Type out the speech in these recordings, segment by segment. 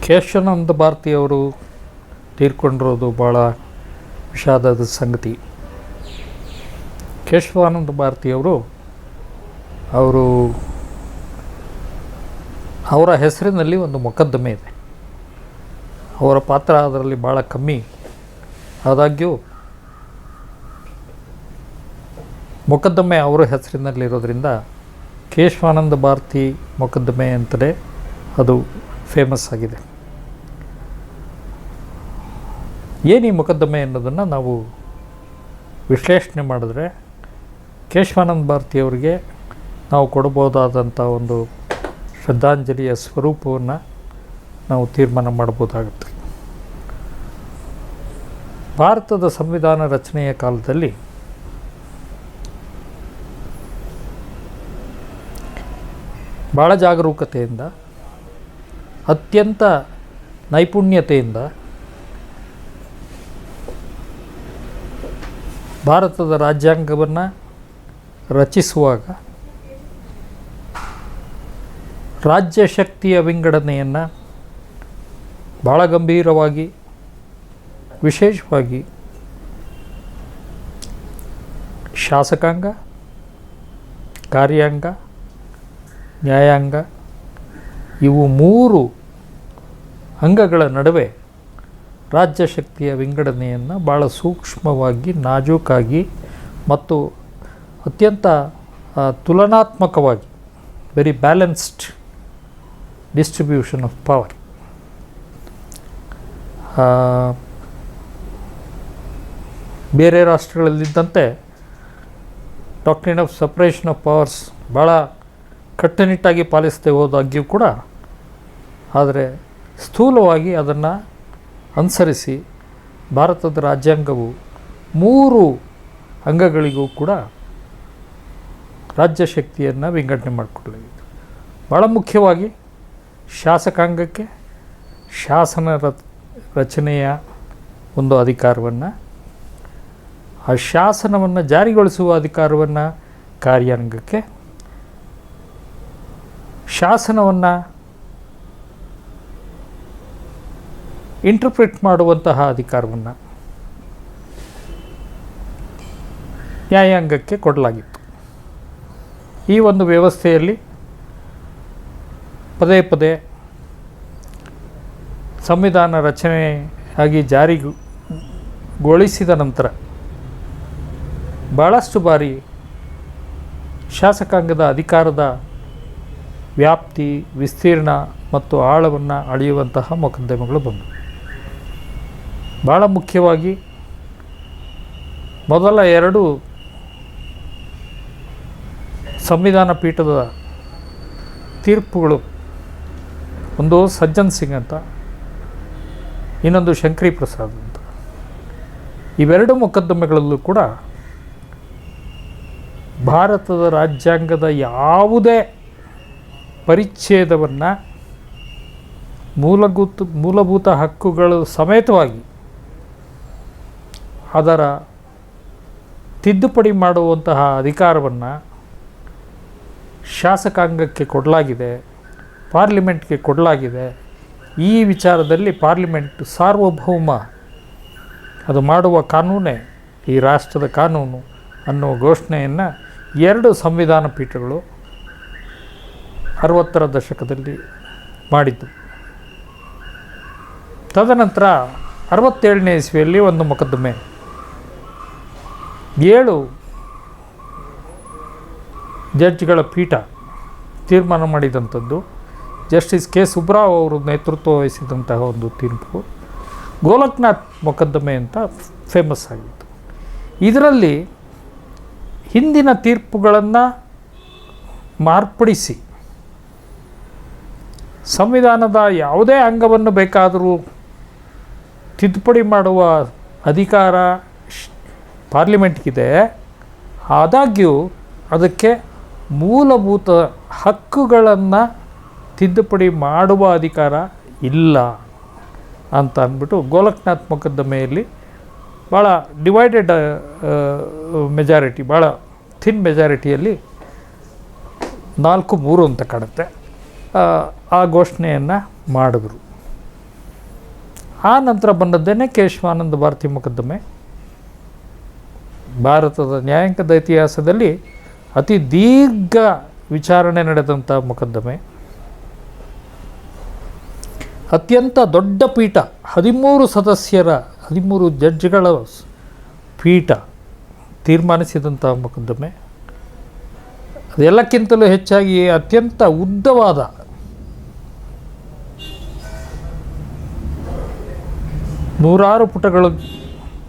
ಕೇಶವಾನಂದ ಭಾರತಿಯವರು ತೀರ್ಕೊಂಡಿರೋದು ಭಾಳ ವಿಷಾದದ ಸಂಗತಿ. ಕೇಶವಾನಂದ ಭಾರತಿಯವರು ಅವರ ಹೆಸರಿನಲ್ಲಿ ಒಂದು ಮೊಕದ್ದಮೆ ಇದೆ. ಅವರ ಪಾತ್ರ ಅದರಲ್ಲಿ ಭಾಳ ಕಮ್ಮಿ. ಆದಾಗ್ಯೂ ಮೊಕದ್ದಮೆ ಅವರ ಹೆಸರಿನಲ್ಲಿರೋದ್ರಿಂದ ಕೇಶವಾನಂದ ಭಾರತಿ ಮೊಕದ್ದಮೆ ಅಂತಲೇ ಅದು ಫೇಮಸ್ ಆಗಿದೆ. ಏನು ಈ ಮೊಕದ್ದಮೆ ಅನ್ನೋದನ್ನು ನಾವು ವಿಶ್ಲೇಷಣೆ ಮಾಡಿದ್ರೆ ಕೇಶವಾನಂದ ಭಾರತಿಯವರಿಗೆ ನಾವು ಕೊಡಬಹುದಾದಂಥ ಒಂದು ಶ್ರದ್ಧಾಂಜಲಿಯ ಸ್ವರೂಪವನ್ನು ನಾವು ತೀರ್ಮಾನ ಮಾಡ್ಬೋದಾಗುತ್ತೆ. ಭಾರತದ ಸಂವಿಧಾನ ರಚನೆಯ ಕಾಲದಲ್ಲಿ ಭಾಳ ಜಾಗರೂಕತೆಯಿಂದ, ಅತ್ಯಂತ ನೈಪುಣ್ಯತೆಯಿಂದ ಭಾರತದ ರಾಜ್ಯಾಂಗವನ್ನು ರಚಿಸುವಾಗ ರಾಜ್ಯ ಶಕ್ತಿಯ ವಿಂಗಡಣೆಯನ್ನು ಭಾಳ ಗಂಭೀರವಾಗಿ, ವಿಶೇಷವಾಗಿ ಶಾಸಕಾಂಗ, ಕಾರ್ಯಾಂಗ, ನ್ಯಾಯಾಂಗ ಇವು ಮೂರು ಅಂಗಗಳ ನಡುವೆ ರಾಜ್ಯ ಶಕ್ತಿಯ ವಿಂಗಡಣೆಯನ್ನು ಭಾಳ ಸೂಕ್ಷ್ಮವಾಗಿ, ನಾಜೂಕಾಗಿ ಮತ್ತು ಅತ್ಯಂತ ತುಲನಾತ್ಮಕವಾಗಿ, very balanced distribution of power, ಬೇರೆ ರಾಷ್ಟ್ರಗಳಲ್ಲಿದ್ದಂತೆ doctrine of separation of powers ಭಾಳ ಕಟ್ಟುನಿಟ್ಟಾಗಿ ಪಾಲಿಸದೆ ಹೋದಾಗ್ಯೂ ಕೂಡ, ಆದರೆ ಸ್ಥೂಲವಾಗಿ ಅದನ್ನು ಅನುಸರಿಸಿ ಭಾರತದ ರಾಜ್ಯಾಂಗವು ಮೂರು ಅಂಗಗಳಿಗೂ ಕೂಡ ರಾಜ್ಯ ಶಕ್ತಿಯನ್ನು ವಿಂಗಡಣೆ ಮಾಡಿಕೊಡಲಾಗಿದೆ. ಭಾಳ ಮುಖ್ಯವಾಗಿ ಶಾಸಕಾಂಗಕ್ಕೆ ಶಾಸನ ರಚನೆಯ ಒಂದು ಅಧಿಕಾರವನ್ನು, ಆ ಶಾಸನವನ್ನು ಜಾರಿಗೊಳಿಸುವ ಅಧಿಕಾರವನ್ನು ಕಾರ್ಯಾಂಗಕ್ಕೆ, ಶಾಸನವನ್ನು ಇಂಟರ್ಪ್ರಿಟ್ ಮಾಡುವಂತಹ ಅಧಿಕಾರವನ್ನು ನ್ಯಾಯಾಂಗಕ್ಕೆ ಕೊಡಲಾಗಿತ್ತು. ಈ ಒಂದು ವ್ಯವಸ್ಥೆಯಲ್ಲಿ ಪದೇ ಪದೇ ಸಂವಿಧಾನ ರಚನೆಯಾಗಿ ಜಾರಿಗೊಳಿಸಿದ ನಂತರ ಭಾಳಷ್ಟು ಬಾರಿ ಶಾಸಕಾಂಗದ ಅಧಿಕಾರದ ವ್ಯಾಪ್ತಿ, ವಿಸ್ತೀರ್ಣ ಮತ್ತು ಆಳವನ್ನು ಅಳೆಯುವಂತಹ ಮೊಕದ್ದಮೆಗಳು ಬಂದವು. ಭಾಳ ಮುಖ್ಯವಾಗಿ ಮೊದಲ ಎರಡು ಸಂವಿಧಾನ ಪೀಠದ ತೀರ್ಪುಗಳು, ಒಂದು ಸಜ್ಜನ್ ಸಿಂಗ್ ಅಂತ, ಇನ್ನೊಂದು ಶಂಕರಿ ಪ್ರಸಾದ್ ಅಂತ, ಇವೆರಡು ಮೊಕದ್ದಮೆಗಳಲ್ಲೂ ಕೂಡ ಭಾರತದ ರಾಜ್ಯಾಂಗದ ಯಾವುದೇ ಪರಿಚ್ಛೇದವನ್ನು ಮೂಲಭೂತ ಹಕ್ಕುಗಳು ಸಮೇತವಾಗಿ ಅದರ ತಿದ್ದುಪಡಿ ಮಾಡುವಂತಹ ಅಧಿಕಾರವನ್ನು ಶಾಸಕಾಂಗಕ್ಕೆ ಕೊಡಲಾಗಿದೆ, ಪಾರ್ಲಿಮೆಂಟ್ಗೆ ಕೊಡಲಾಗಿದೆ. ಈ ವಿಚಾರದಲ್ಲಿ ಪಾರ್ಲಿಮೆಂಟ್ ಸಾರ್ವಭೌಮ, ಅದು ಮಾಡುವ ಕಾನೂನೇ ಈ ರಾಷ್ಟ್ರದ ಕಾನೂನು ಅನ್ನುವ ಘೋಷಣೆಯನ್ನು ಎರಡು ಸಂವಿಧಾನ ಪೀಠಗಳು 60ರ ದಶಕದಲ್ಲಿ ಮಾಡಿದ್ದು. ತದನಂತರ 67ನೇ ಇಸ್ವಿಯಲ್ಲಿ ಒಂದು ಮೊಕದ್ದಮೆ 7 ಜಡ್ಜ್ಗಳ ಪೀಠ ತೀರ್ಮಾನ ಮಾಡಿದಂಥದ್ದು, ಜಸ್ಟಿಸ್ ಕೆ ಸುಬ್ರಾವ್ ಅವರು ನೇತೃತ್ವ ವಹಿಸಿದಂತಹ ಒಂದು ತೀರ್ಪು ಗೋಲಕ್ನಾಥ್ ಮೊಕದ್ದಮೆ ಅಂತ ಫೇಮಸ್ ಆಗಿತ್ತು. ಇದರಲ್ಲಿ ಹಿಂದಿನ ತೀರ್ಪುಗಳನ್ನು ಮಾರ್ಪಡಿಸಿ ಸಂವಿಧಾನದ ಯಾವುದೇ ಅಂಗವನ್ನು ಬೇಕಾದರೂ ತಿದ್ದುಪಡಿ ಮಾಡುವ ಅಧಿಕಾರ ಪಾರ್ಲಿಮೆಂಟ್ಗಿದೆ. ಆದಾಗ್ಯೂ ಅದಕ್ಕೆ ಮೂಲಭೂತ ಹಕ್ಕುಗಳನ್ನು ತಿದ್ದುಪಡಿ ಮಾಡುವ ಅಧಿಕಾರ ಇಲ್ಲ ಅಂತ ಅಂದ್ಬಿಟ್ಟು ಗೋಲಕ್ನಾಥ್ ಮೊಕದ್ದಮೆಯಲ್ಲಿ ಭಾಳ ಡಿವೈಡೆಡ್ ಮೆಜಾರಿಟಿ, ಭಾಳ ಥಿನ್ ಮೆಜಾರಿಟಿಯಲ್ಲಿ 4-3 ಅಂತ ಕಾಣುತ್ತೆ ಆ ಘೋಷಣೆಯನ್ನು ಮಾಡಿದ್ರು. ಆ ನಂತರ ಬಂದದ್ದೇನೆ ಕೇಶವಾನಂದ ಭಾರತಿ ಮೊಕದ್ದಮೆ. ಭಾರತದ ನ್ಯಾಯಾಂಗದ ಇತಿಹಾಸದಲ್ಲಿ ಅತಿ ದೀರ್ಘ ವಿಚಾರಣೆ ನಡೆದಂಥ ಮೊಕದ್ದಮೆ. ಅತ್ಯಂತ ದೊಡ್ಡ ಪೀಠ, 13 ಸದಸ್ಯರ 13 ಜಡ್ಜ್ಗಳ ಪೀಠ ತೀರ್ಮಾನಿಸಿದಂಥ ಮೊಕದ್ದಮೆ. ಅದೆಲ್ಲಕ್ಕಿಂತಲೂ ಹೆಚ್ಚಾಗಿ ಅತ್ಯಂತ ಉದ್ದವಾದ ನೂರಾರು ಪುಟಗಳು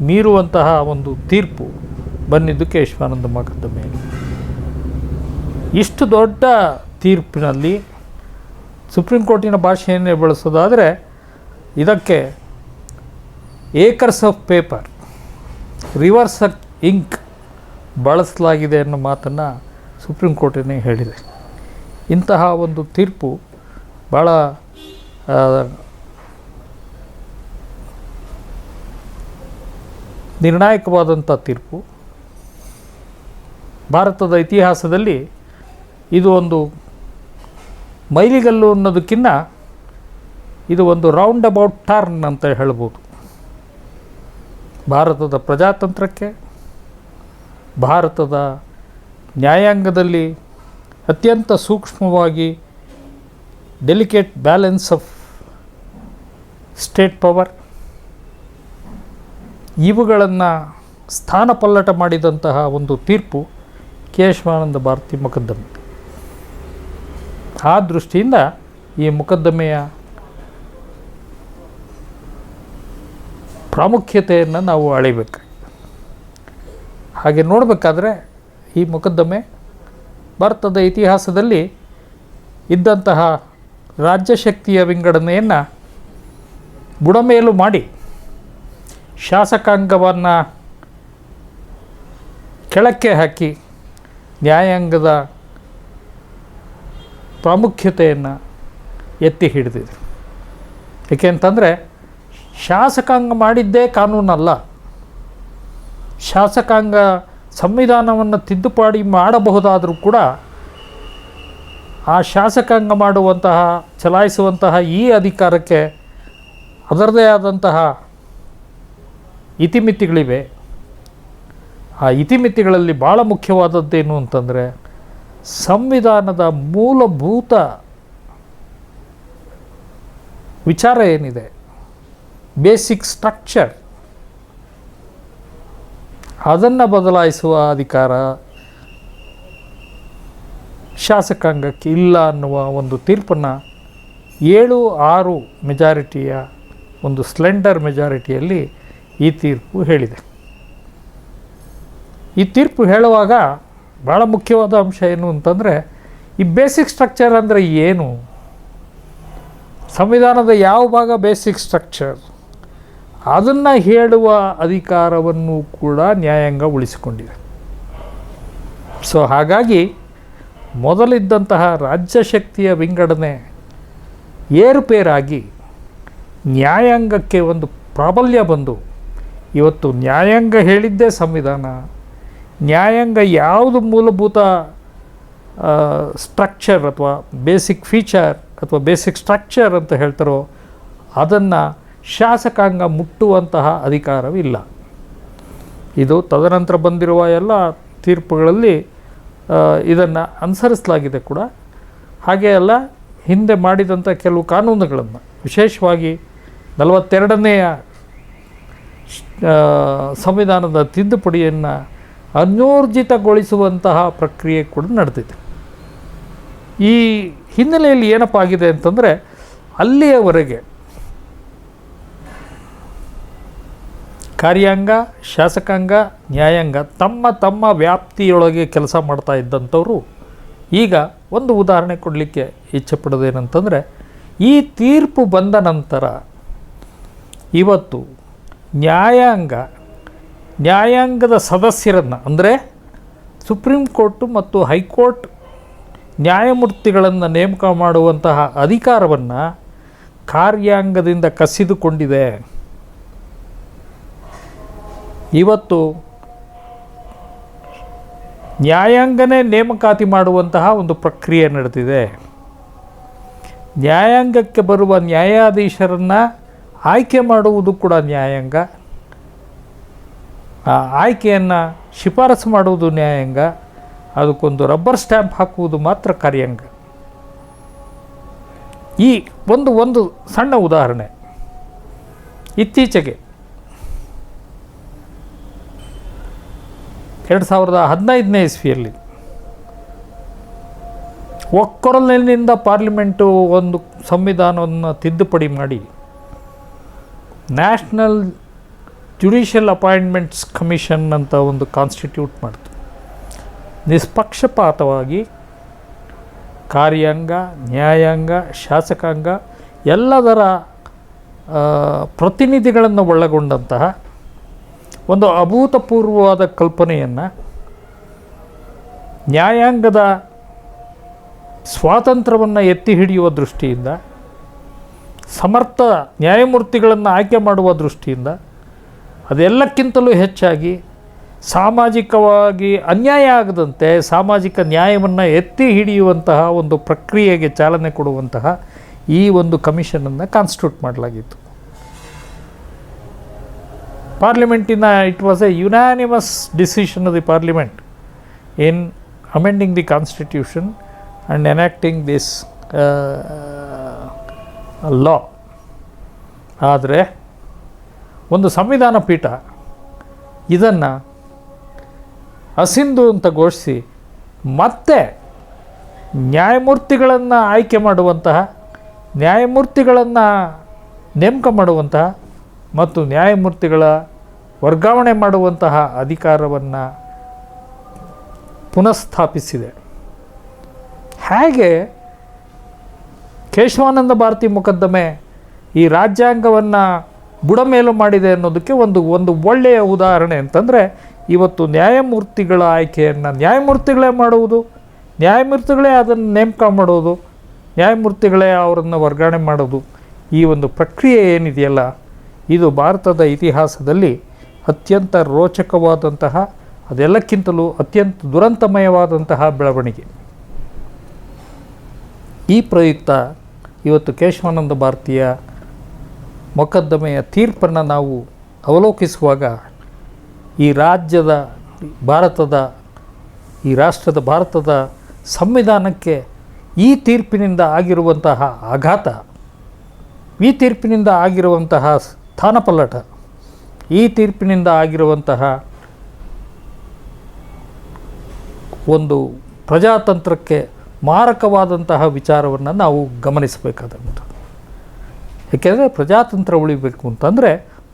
ಮೀರುವಂತಹ ಒಂದು ತೀರ್ಪು ಬಂದಿದ್ದು ಕೇಶವಾನಂದ ಮೊಕದ್ದಮೆಯಲ್ಲಿ. ಇಷ್ಟು ದೊಡ್ಡ ತೀರ್ಪಿನಲ್ಲಿ ಸುಪ್ರೀಂ ಕೋರ್ಟಿನ ಭಾಷೆಯನ್ನೇ ಬಳಸೋದಾದರೆ ಇದಕ್ಕೆ acres of paper, rivers ink ಬಳಸಲಾಗಿದೆ ಅನ್ನೋ ಮಾತನ್ನು ಸುಪ್ರೀಂ ಕೋರ್ಟೇ ಹೇಳಿದೆ. ಇಂತಹ ಒಂದು ತೀರ್ಪು ಭಾಳ ನಿರ್ಣಾಯಕವಾದಂಥ ತೀರ್ಪು. ಭಾರತದ ಇತಿಹಾಸದಲ್ಲಿ ಇದು ಒಂದು ಮೈಲಿಗಲ್ಲು ಅನ್ನೋದಕ್ಕಿಂತ ಇದು ಒಂದು ರೌಂಡ್ ಅಬೌಟ್ ಟರ್ನ್ ಅಂತ ಹೇಳ್ಬೋದು. ಭಾರತದ ಪ್ರಜಾತಂತ್ರಕ್ಕೆ, ಭಾರತದ ನ್ಯಾಯಾಂಗದಲ್ಲಿ ಅತ್ಯಂತ ಸೂಕ್ಷ್ಮವಾಗಿ delicate balance of state power ಇವುಗಳನ್ನು ಸ್ಥಾನಪಲ್ಲಟ ಮಾಡಿದಂತಹ ಒಂದು ತೀರ್ಪು ಕೇಶವಾನಂದ ಭಾರತಿ ಮೊಕದ್ದಮೆ. ಆ ದೃಷ್ಟಿಯಿಂದ ಈ ಮೊಕದ್ದಮೆಯ ಪ್ರಾಮುಖ್ಯತೆಯನ್ನು ನಾವು ಅಳಿಬೇಕು. ಹಾಗೆ ನೋಡಬೇಕಾದ್ರೆ ಈ ಮೊಕದ್ದಮೆ ಭಾರತದ ಇತಿಹಾಸದಲ್ಲಿ ಇದ್ದಂತಹ ರಾಜ್ಯಶಕ್ತಿಯ ವಿಂಗಡಣೆಯನ್ನು ಬುಡಮೇಲು ಮಾಡಿ ಶಾಸಕಾಂಗವನ್ನು ಕೆಳಕ್ಕೆ ಹಾಕಿ ನ್ಯಾಯಾಂಗದ ಪ್ರಾಮುಖ್ಯತೆಯನ್ನು ಎತ್ತಿ ಹಿಡಿದಿದೆ. ಏಕೆಂತಂದರೆ ಶಾಸಕಾಂಗ ಮಾಡಿದ್ದೇ ಕಾನೂನಲ್ಲ. ಶಾಸಕಾಂಗ ಸಂವಿಧಾನವನ್ನು ತಿದ್ದುಪಡಿ ಮಾಡಬಹುದಾದರೂ ಕೂಡ ಆ ಶಾಸಕಾಂಗ ಮಾಡುವಂತಹ ಚಲಾಯಿಸುವಂತಹ ಈ ಅಧಿಕಾರಕ್ಕೆ ಅದರದೇ ಆದಂತಹ ಇತಿಮಿತಿಗಳಿವೆ. ಆ ಇತಿಮಿತಿಗಳಲ್ಲಿ ಭಾಳ ಮುಖ್ಯವಾದದ್ದೇನು ಅಂತಂದರೆ ಸಂವಿಧಾನದ ಮೂಲಭೂತ ವಿಚಾರ ಏನಿದೆ, ಬೇಸಿಕ್ ಸ್ಟ್ರಕ್ಚರ್, ಅದನ್ನು ಬದಲಾಯಿಸುವ ಅಧಿಕಾರ ಶಾಸಕಾಂಗಕ್ಕೆ ಇಲ್ಲ ಅನ್ನುವ ಒಂದು ತೀರ್ಪನ್ನು 7-6 ಮೆಜಾರಿಟಿಯ ಒಂದು ಸ್ಲೆಂಡರ್ ಮೆಜಾರಿಟಿಯಲ್ಲಿ ಈ ತೀರ್ಪು ಹೇಳಿದೆ. ಈ ತೀರ್ಪು ಹೇಳುವಾಗ ಭಾಳ ಮುಖ್ಯವಾದ ಅಂಶ ಏನು ಅಂತಂದರೆ ಈ ಬೇಸಿಕ್ ಸ್ಟ್ರಕ್ಚರ್ ಅಂದರೆ ಏನು, ಸಂವಿಧಾನದ ಯಾವ ಭಾಗ ಬೇಸಿಕ್ ಸ್ಟ್ರಕ್ಚರ್, ಅದನ್ನು ಹೇಳುವ ಅಧಿಕಾರವನ್ನು ಕೂಡ ನ್ಯಾಯಾಂಗ ಉಳಿಸಿಕೊಂಡಿದೆ. ಸೊ ಹಾಗಾಗಿ ಮೊದಲಿದ್ದಂತಹ ರಾಜ್ಯಶಕ್ತಿಯ ವಿಂಗಡಣೆ ಏರುಪೇರಾಗಿ ನ್ಯಾಯಾಂಗಕ್ಕೆ ಒಂದು ಪ್ರಾಬಲ್ಯ ಬಂದು ಇವತ್ತು ನ್ಯಾಯಾಂಗ ಹೇಳಿದ್ದೇ ಸಂವಿಧಾನ, ನ್ಯಾಯಾಂಗ ಯಾವುದು ಮೂಲಭೂತ ಸ್ಟ್ರಕ್ಚರ್ ಅಥವಾ ಬೇಸಿಕ್ ಫೀಚರ್ ಅಥವಾ ಬೇಸಿಕ್ ಸ್ಟ್ರಕ್ಚರ್ ಅಂತ ಹೇಳ್ತಾರೋ ಅದನ್ನು ಶಾಸಕಾಂಗ ಮುಟ್ಟುವಂತಹ ಅಧಿಕಾರವಿಲ್ಲ. ಇದು ತದನಂತರ ಬಂದಿರುವ ಎಲ್ಲ ತೀರ್ಪುಗಳಲ್ಲಿ ಇದನ್ನು ಅನುಸರಿಸಲಾಗಿದೆ ಕೂಡ. ಹಾಗೆ ಅಲ್ಲ, ಹಿಂದೆ ಮಾಡಿದಂಥ ಕೆಲವು ಕಾನೂನುಗಳನ್ನು, ವಿಶೇಷವಾಗಿ 42ನೇ ಸಂವಿಧಾನದ ತಿದ್ದುಪಡಿಯನ್ನು ಅನ್ಯೋರ್ಜಿತಗೊಳಿಸುವಂತಹ ಪ್ರಕ್ರಿಯೆ ಕೂಡ ನಡೆದಿದೆ. ಈ ಹಿನ್ನೆಲೆಯಲ್ಲಿ ಏನಪ್ಪ ಆಗಿದೆ ಅಂತಂದರೆ ಅಲ್ಲಿಯವರೆಗೆ ಕಾರ್ಯಾಂಗ, ಶಾಸಕಾಂಗ, ನ್ಯಾಯಾಂಗ ತಮ್ಮ ತಮ್ಮ ವ್ಯಾಪ್ತಿಯೊಳಗೆ ಕೆಲಸ ಮಾಡ್ತಾ ಇದ್ದಂಥವರು ಈಗ ಒಂದು ಉದಾಹರಣೆ ಕೊಡಲಿಕ್ಕೆ ಇಚ್ಛೆ ಪಡೋದೇನಂತಂದರೆ, ಈ ತೀರ್ಪು ಬಂದ ನಂತರ ಇವತ್ತು ನ್ಯಾಯಾಂಗದ ಸದಸ್ಯರನ್ನು, ಅಂದರೆ ಸುಪ್ರೀಂ ಕೋರ್ಟು ಮತ್ತು ಹೈಕೋರ್ಟ್ ನ್ಯಾಯಮೂರ್ತಿಗಳನ್ನು ನೇಮಕ ಮಾಡುವಂತಹ ಅಧಿಕಾರವನ್ನು ಕಾರ್ಯಾಂಗದಿಂದ ಕಸಿದುಕೊಂಡಿದೆ. ಇವತ್ತು ನ್ಯಾಯಾಂಗನೇ ನೇಮಕಾತಿ ಮಾಡುವಂತಹ ಒಂದು ಪ್ರಕ್ರಿಯೆ ನಡೆದಿದೆ. ನ್ಯಾಯಾಂಗಕ್ಕೆ ಬರುವ ನ್ಯಾಯಾಧೀಶರನ್ನು ಆಯ್ಕೆ ಮಾಡುವುದು ಕೂಡ ನ್ಯಾಯಾಂಗ, ಆ ಆಯ್ಕೆಯನ್ನು ಶಿಫಾರಸು ಮಾಡುವುದು ನ್ಯಾಯಾಂಗ, ಅದಕ್ಕೊಂದು ರಬ್ಬರ್ ಸ್ಟ್ಯಾಂಪ್ ಹಾಕುವುದು ಮಾತ್ರ ಕಾರ್ಯಾಂಗ. ಈ ಒಂದು ಸಣ್ಣ ಉದಾಹರಣೆ. ಇತ್ತೀಚೆಗೆ 2015ನೇ ಇಸ್ವಿಯಲ್ಲಿ ಒಕ್ಕೊರಲಿನಿಂದ ಪಾರ್ಲಿಮೆಂಟು ಒಂದು ಸಂವಿಧಾನವನ್ನು ತಿದ್ದುಪಡಿ ಮಾಡಿ ನ್ಯಾಷನಲ್ ಜುಡಿಷಿಯಲ್ ಅಪಾಯಿಂಟ್ಮೆಂಟ್ಸ್ ಕಮಿಷನ್ ಅಂತ ಒಂದು ಕಾನ್ಸ್ಟಿಟ್ಯೂಟ್ ಮಾಡ್ತು. ನಿಷ್ಪಕ್ಷಪಾತವಾಗಿ ಕಾರ್ಯಾಂಗ, ನ್ಯಾಯಾಂಗ, ಶಾಸಕಾಂಗ ಎಲ್ಲದರ ಪ್ರತಿನಿಧಿಗಳನ್ನು ಒಳಗೊಂಡಂತಹ ಒಂದು ಅಭೂತಪೂರ್ವವಾದ ಕಲ್ಪನೆಯನ್ನು ನ್ಯಾಯಾಂಗದ ಸ್ವಾತಂತ್ರ್ಯವನ್ನು ಎತ್ತಿ ಹಿಡಿಯುವ ದೃಷ್ಟಿಯಿಂದ, ಸಮರ್ಥ ನ್ಯಾಯಮೂರ್ತಿಗಳನ್ನು ಆಯ್ಕೆ ಮಾಡುವ ದೃಷ್ಟಿಯಿಂದ, ಅದೆಲ್ಲಕ್ಕಿಂತಲೂ ಹೆಚ್ಚಾಗಿ ಸಾಮಾಜಿಕವಾಗಿ ಅನ್ಯಾಯ ಆಗದಂತೆ ಸಾಮಾಜಿಕ ನ್ಯಾಯವನ್ನು ಎತ್ತಿ ಹಿಡಿಯುವಂತಹ ಒಂದು ಪ್ರಕ್ರಿಯೆಗೆ ಚಾಲನೆ ಕೊಡುವಂತಹ ಈ ಒಂದು ಕಮಿಷನನ್ನು ಕಾನ್ಸ್ಟಿಟ್ಯೂಟ್ ಮಾಡಲಾಗಿತ್ತು. ಪಾರ್ಲಿಮೆಂಟಿನ it was a unanimous decision of the parliament in amending the constitution and enacting this law. ಆದರೆ ಒಂದು ಸಂವಿಧಾನ ಪೀಠ ಇದನ್ನು ಅಸಿಂಧು ಅಂತ ಘೋಷಿಸಿ ಮತ್ತೆ ನ್ಯಾಯಮೂರ್ತಿಗಳನ್ನು ಆಯ್ಕೆ ಮಾಡುವಂತಹ, ನ್ಯಾಯಮೂರ್ತಿಗಳನ್ನು ನೇಮಕ ಮಾಡುವಂತಹ ಮತ್ತು ನ್ಯಾಯಮೂರ್ತಿಗಳ ವರ್ಗಾವಣೆ ಮಾಡುವಂತಹ ಅಧಿಕಾರವನ್ನು ಪುನಃಸ್ಥಾಪಿಸಿದೆ. ಹೇಗೆ ಕೇಶವಾನಂದ ಭಾರತಿ ಮೊಕದ್ದಮೆ ಈ ರಾಜ್ಯಾಂಗವನ್ನು ಬುಡಮೇಲು ಮಾಡಿದೆ ಅನ್ನೋದಕ್ಕೆ ಒಂದು ಒಳ್ಳೆಯ ಉದಾಹರಣೆ ಅಂತಂದರೆ, ಇವತ್ತು ನ್ಯಾಯಮೂರ್ತಿಗಳ ಆಯ್ಕೆಯನ್ನು ನ್ಯಾಯಮೂರ್ತಿಗಳೇ ಮಾಡುವುದು, ನ್ಯಾಯಮೂರ್ತಿಗಳೇ ಅದನ್ನು ನೇಮಕ ಮಾಡೋದು, ನ್ಯಾಯಮೂರ್ತಿಗಳೇ ಅವರನ್ನು ವರ್ಗಾವಣೆ ಮಾಡೋದು, ಈ ಒಂದು ಪ್ರಕ್ರಿಯೆ ಏನಿದೆಯಲ್ಲ, ಇದು ಭಾರತದ ಇತಿಹಾಸದಲ್ಲಿ ಅತ್ಯಂತ ರೋಚಕವಾದಂತಹ, ಅದೆಲ್ಲಕ್ಕಿಂತಲೂ ಅತ್ಯಂತ ದುರಂತಮಯವಾದಂತಹ ಬೆಳವಣಿಗೆ. ಈ ಪ್ರಯುಕ್ತ ಇವತ್ತು ಕೇಶವಾನಂದ ಭಾರತಿಯ ಮೊಕದ್ದಮೆಯ ತೀರ್ಪನ್ನು ನಾವು ಅವಲೋಕಿಸುವಾಗ ಈ ರಾಷ್ಟ್ರದ ಭಾರತದ ಸಂವಿಧಾನಕ್ಕೆ ಈ ತೀರ್ಪಿನಿಂದ ಆಗಿರುವಂತಹ ಆಘಾತ, ಈ ತೀರ್ಪಿನಿಂದ ಆಗಿರುವಂತಹ ಸ್ಥಾನಪಲ್ಲಟ, ಈ ತೀರ್ಪಿನಿಂದ ಆಗಿರುವಂತಹ ಒಂದು ಪ್ರಜಾತಂತ್ರಕ್ಕೆ ಮಾರಕವಾದಂತಹ ವಿಚಾರವನ್ನು ನಾವು ಗಮನಿಸಬೇಕಾದಂಥ. ಏಕೆಂದರೆ ಪ್ರಜಾತಂತ್ರ ಉಳಿಬೇಕು ಅಂತಂದರೆ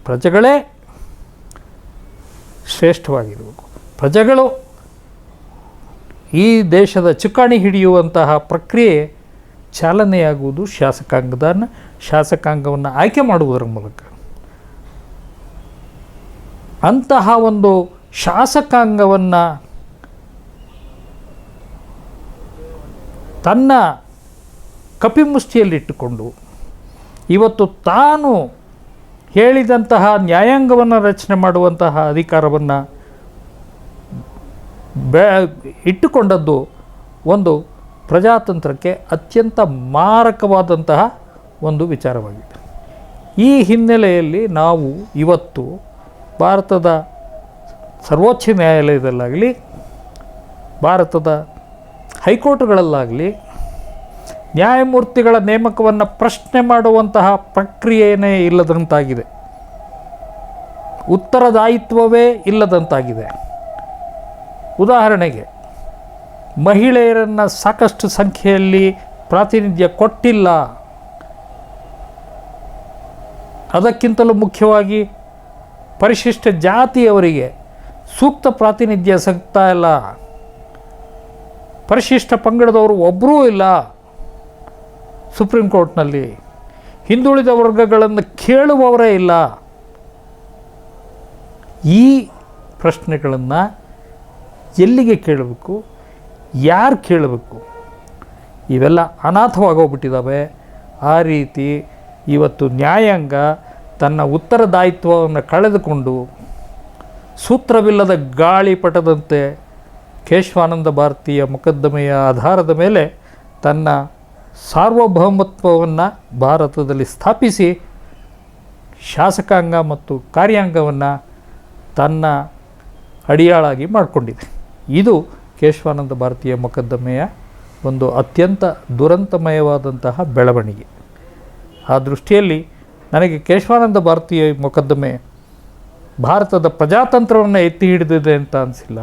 ಪ್ರಜೆಗಳೇ ಶ್ರೇಷ್ಠವಾಗಿರಬೇಕು. ಪ್ರಜೆಗಳು ಈ ದೇಶದ ಚುಕ್ಕಾಣಿ ಹಿಡಿಯುವಂತಹ ಪ್ರಕ್ರಿಯೆ ಚಾಲನೆಯಾಗುವುದು ಶಾಸಕಾಂಗವನ್ನು ಆಯ್ಕೆ ಮಾಡುವುದರ ಮೂಲಕ. ಅಂತಹ ಒಂದು ಶಾಸಕಾಂಗವನ್ನು ತನ್ನ ಕಪಿಮುಷ್ಟಿಯಲ್ಲಿಟ್ಟುಕೊಂಡು ಇವತ್ತು ತಾನು ಹೇಳಿದಂತಹ ನ್ಯಾಯಾಂಗವನ್ನು ರಚನೆ ಮಾಡುವಂತಹ ಅಧಿಕಾರವನ್ನು ಇಟ್ಟುಕೊಂಡದ್ದು ಒಂದು ಪ್ರಜಾತಂತ್ರಕ್ಕೆ ಅತ್ಯಂತ ಮಾರಕವಾದಂತಹ ಒಂದು ವಿಚಾರವಾಗಿದೆ. ಈ ಹಿನ್ನೆಲೆಯಲ್ಲಿ ನಾವು ಇವತ್ತು ಭಾರತದ ಸರ್ವೋಚ್ಚ ನ್ಯಾಯಾಲಯದಲ್ಲಾಗಲಿ, ಭಾರತದ ಹೈಕೋರ್ಟ್ಗಳಲ್ಲಾಗಲಿ ನ್ಯಾಯಮೂರ್ತಿಗಳ ನೇಮಕವನ್ನು ಪ್ರಶ್ನೆ ಮಾಡುವಂತಹ ಪ್ರಕ್ರಿಯೆಯೇ ಇಲ್ಲದಂತಾಗಿದೆ, ಉತ್ತರದಾಯಿತ್ವವೇ ಇಲ್ಲದಂತಾಗಿದೆ. ಉದಾಹರಣೆಗೆ, ಮಹಿಳೆಯರನ್ನು ಸಾಕಷ್ಟು ಸಂಖ್ಯೆಯಲ್ಲಿ ಪ್ರಾತಿನಿಧ್ಯ ಕೊಟ್ಟಿಲ್ಲ. ಅದಕ್ಕಿಂತಲೂ ಮುಖ್ಯವಾಗಿ ಪರಿಶಿಷ್ಟ ಜಾತಿಯವರಿಗೆ ಸೂಕ್ತ ಪ್ರಾತಿನಿಧ್ಯ ಸಿಗ್ತಾ ಇಲ್ಲ. ಪರಿಶಿಷ್ಟ ಪಂಗಡದವರು ಒಬ್ಬರೂ ಇಲ್ಲ ಸುಪ್ರೀಂ ಕೋರ್ಟ್ನಲ್ಲಿ. ಹಿಂದುಳಿದ ವರ್ಗಗಳನ್ನು ಕೇಳುವವರೇ ಇಲ್ಲ. ಈ ಪ್ರಶ್ನೆಗಳನ್ನು ಎಲ್ಲಿಗೆ ಕೇಳಬೇಕು, ಯಾರು ಕೇಳಬೇಕು, ಇವೆಲ್ಲ ಅನಾಥವಾಗೋಗ್ಬಿಟ್ಟಿದ್ದಾವೆ. ಆ ರೀತಿ ಇವತ್ತು ನ್ಯಾಯಾಂಗ ತನ್ನ ಉತ್ತರದಾಯಿತ್ವವನ್ನು ಕಳೆದುಕೊಂಡು ಸೂತ್ರವಿಲ್ಲದ ಗಾಳಿಪಟದಂತೆ ಕೇಶವಾನಂದ ಭಾರತಿಯ ಮೊಕದ್ದಮೆಯ ಆಧಾರದ ಮೇಲೆ ತನ್ನ ಸಾರ್ವಭೌಮತ್ವವನ್ನು ಭಾರತದಲ್ಲಿ ಸ್ಥಾಪಿಸಿ ಶಾಸಕಾಂಗ ಮತ್ತು ಕಾರ್ಯಾಂಗವನ್ನು ತನ್ನ ಅಡಿಯಾಳಾಗಿ ಮಾಡಿಕೊಂಡಿದೆ. ಇದು ಕೇಶವಾನಂದ ಭಾರತೀಯ ಮೊಕದ್ದಮೆಯ ಒಂದು ಅತ್ಯಂತ ದುರಂತಮಯವಾದಂತಹ ಬೆಳವಣಿಗೆ. ಆ ದೃಷ್ಟಿಯಲ್ಲಿ ನನಗೆ ಕೇಶವಾನಂದ ಭಾರತೀಯ ಮೊಕದ್ದಮೆ ಭಾರತದ ಪ್ರಜಾತಂತ್ರವನ್ನು ಎತ್ತಿ ಹಿಡಿದಿದೆ ಅಂತ ಅನಿಸಿಲ್ಲ.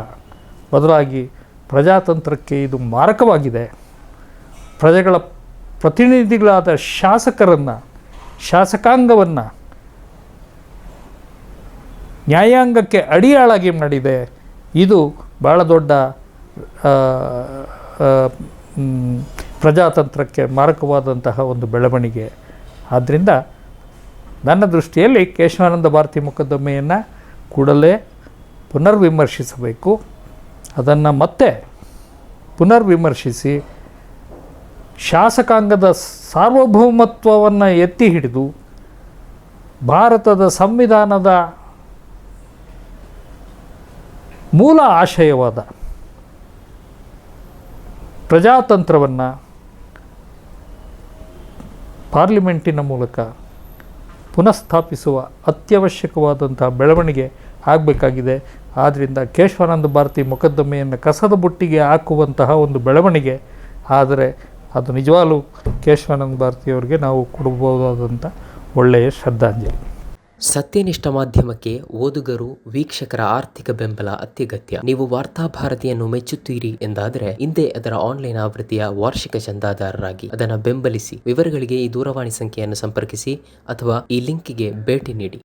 ಬದಲಾಗಿ ಪ್ರಜಾತಂತ್ರಕ್ಕೆ ಇದು ಮಾರಕವಾಗಿದೆ. ಪ್ರಜೆಗಳ ಪ್ರತಿನಿಧಿಗಳಾದ ಶಾಸಕರನ್ನು, ಶಾಸಕಾಂಗವನ್ನು ನ್ಯಾಯಾಂಗಕ್ಕೆ ಅಡಿಯಾಳಾಗಿ ಮಾಡಿದೆ. ಇದು ಭಾಳ ದೊಡ್ಡ ಪ್ರಜಾತಂತ್ರಕ್ಕೆ ಮಾರಕವಾದಂತಹ ಒಂದು ಬೆಳವಣಿಗೆ. ಆದ್ದರಿಂದ ನನ್ನ ದೃಷ್ಟಿಯಲ್ಲಿ ಕೇಶವಾನಂದ ಭಾರತಿ ಮೊಕದ್ದಮೆಯನ್ನು ಕೂಡಲೇ ಪುನರ್ವಿಮರ್ಶಿಸಬೇಕು. ಅದನ್ನು ಮತ್ತೆ ಪುನರ್ವಿಮರ್ಶಿಸಿ ಶಾಸಕಾಂಗದ ಸಾರ್ವಭೌಮತ್ವವನ್ನು ಎತ್ತಿ ಹಿಡಿದು ಭಾರತದ ಸಂವಿಧಾನದ ಮೂಲ ಆಶಯವಾದ ಪ್ರಜಾತಂತ್ರವನ್ನು ಪಾರ್ಲಿಮೆಂಟಿನ ಮೂಲಕ ಪುನಃಸ್ಥಾಪಿಸುವ ಅತ್ಯವಶ್ಯಕವಾದಂಥ ಬೆಳವಣಿಗೆ ಆಗಬೇಕಾಗಿದೆ. ಆದ್ದರಿಂದ ಕೇಶವಾನಂದ ಭಾರತಿ ಮೊಕದ್ದಮೆಯನ್ನು ಕಸದ ಬುಟ್ಟಿಗೆ ಹಾಕುವಂತಹ ಒಂದು ಬೆಳವಣಿಗೆ ಆದರೆ ಅದು ನಿಜವಾಗ್ಲೂ ಕೇಶವಾನಂದ ಭಾರತಿಯವರಿಗೆ ನಾವು ಕೊಡಬಹುದಾದಂಥ ಒಳ್ಳೆಯ ಶ್ರದ್ಧಾಂಜಲಿ. ಸತ್ಯನಿಷ್ಠ ಮಾಧ್ಯಮಕ್ಕೆ ಓದುಗರು, ವೀಕ್ಷಕರ ಆರ್ಥಿಕ ಬೆಂಬಲ ಅತ್ಯಗತ್ಯ. ನೀವು ವಾರ್ತಾಭಾರತಿಯನ್ನು ಮೆಚ್ಚುತ್ತೀರಿ ಎಂದಾದರೆ ಹಿಂದೆ ಅದರ ಆನ್ಲೈನ್ ಆವೃತ್ತಿಯ ವಾರ್ಷಿಕ ಚಂದಾದಾರರಾಗಿ ಅದನ್ನು ಬೆಂಬಲಿಸಿ. ವಿವರಗಳಿಗೆ ಈ ದೂರವಾಣಿ ಸಂಖ್ಯೆಯನ್ನು ಸಂಪರ್ಕಿಸಿ ಅಥವಾ ಈ ಲಿಂಕಿಗೆ ಭೇಟಿ ನೀಡಿ.